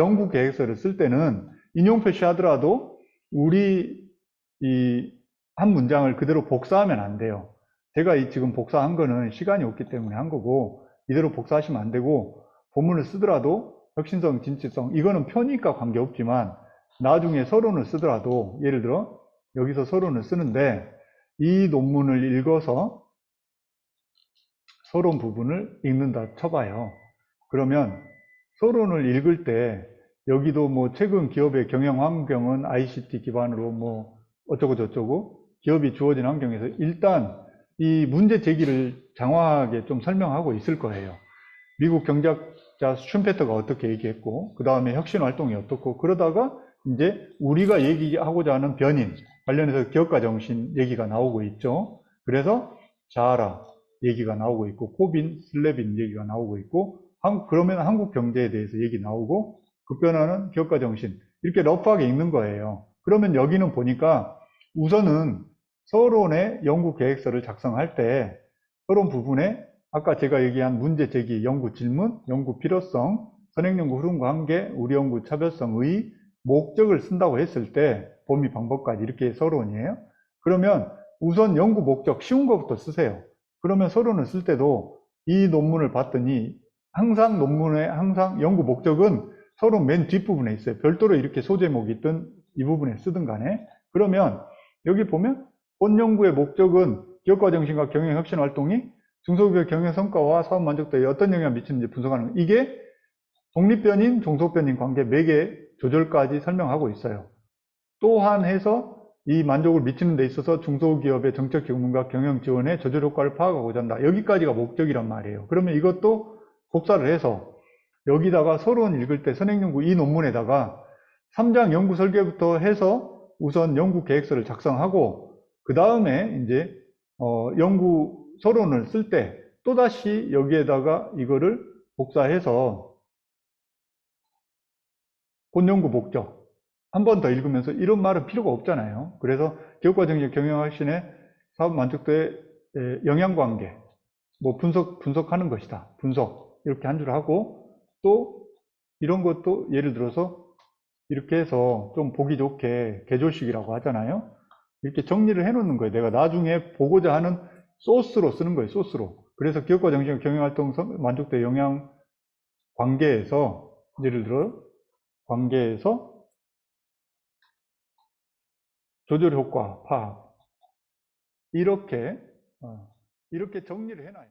연구 계획서를 쓸 때는 인용 표시하더라도 우리 이 한 문장을 그대로 복사하면 안 돼요. 제가 지금 복사한 거는 시간이 없기 때문에 한 거고, 이대로 복사하시면 안 되고, 본문을 쓰더라도 혁신성, 진취성, 이거는 표니까 관계없지만 나중에 서론을 쓰더라도, 예를 들어 여기서 서론을 쓰는데 이 논문을 읽어서 서론 부분을 읽는다 쳐봐요. 그러면 서론을 읽을 때 여기도 뭐 최근 기업의 경영 환경은 ICT 기반으로 뭐 어쩌고 저쩌고 기업이 주어진 환경에서 일단 이 문제 제기를 장황하게 좀 설명하고 있을 거예요. 미국 경제학자 슈페터가 어떻게 얘기했고, 그 다음에 혁신 활동이 어떻고, 그러다가 이제 우리가 얘기하고자 하는 변인 관련해서 기업가 정신 얘기가 나오고 있죠. 그래서 자아라 얘기가 나오고 있고, 코빈, 슬래빈 얘기가 나오고 있고, 그러면 한국 경제에 대해서 얘기 나오고, 급변하는 기업가 정신, 이렇게 러프하게 읽는 거예요. 그러면 여기는 보니까 우선은 서론의 연구 계획서를 작성할 때 서론 부분에 아까 제가 얘기한 문제 제기, 연구 질문, 연구 필요성, 선행연구 흐름 관계, 우리 연구 차별성의 목적을 쓴다고 했을 때 범위 방법까지 이렇게 서론이에요. 그러면 우선 연구 목적 쉬운 것부터 쓰세요. 그러면 서론을 쓸 때도 이 논문을 봤더니 항상 논문의 항상 연구 목적은 서론 맨 뒷부분에 있어요. 별도로 이렇게 소제목이 있든 이 부분에 쓰든 간에. 그러면 여기 보면 본 연구의 목적은 기업가 정신과 경영 혁신 활동이 중소기업의 경영 성과와 사업 만족도에 어떤 영향을 미치는지 분석하는 거. 이게 독립변인, 종속변인 관계 매개 조절까지 설명하고 있어요. 또한 해서 이 만족을 미치는 데 있어서 중소기업의 정책 기능과 경영 지원에 조절 효과를 파악하고자 한다. 여기까지가 목적이란 말이에요. 그러면 이것도 복사를 해서 여기다가 서론 읽을 때 선행연구 이 논문에다가 3장 연구 설계부터 해서 우선 연구 계획서를 작성하고 그 다음에 이제 연구 서론을 쓸 때 또다시 여기에다가 이거를 복사해서 본 연구 목적 한 번 더 읽으면서 이런 말은 필요가 없잖아요. 그래서 기업과 정책 경영혁신의 사업 만족도의 영향관계 뭐 분석하는 것이다. 분석 이렇게 한 줄 하고 또 이런 것도 예를 들어서 이렇게 해서 좀 보기 좋게 개조식이라고 하잖아요. 이렇게 정리를 해 놓는 거예요. 내가 나중에 보고자 하는 소스로 쓰는 거예요. 소스로. 그래서 기업과 정신 경영활동 만족도의 영향 관계에서 예를 들어 관계에서 조절 효과 파악 이렇게 정리를 해놔요.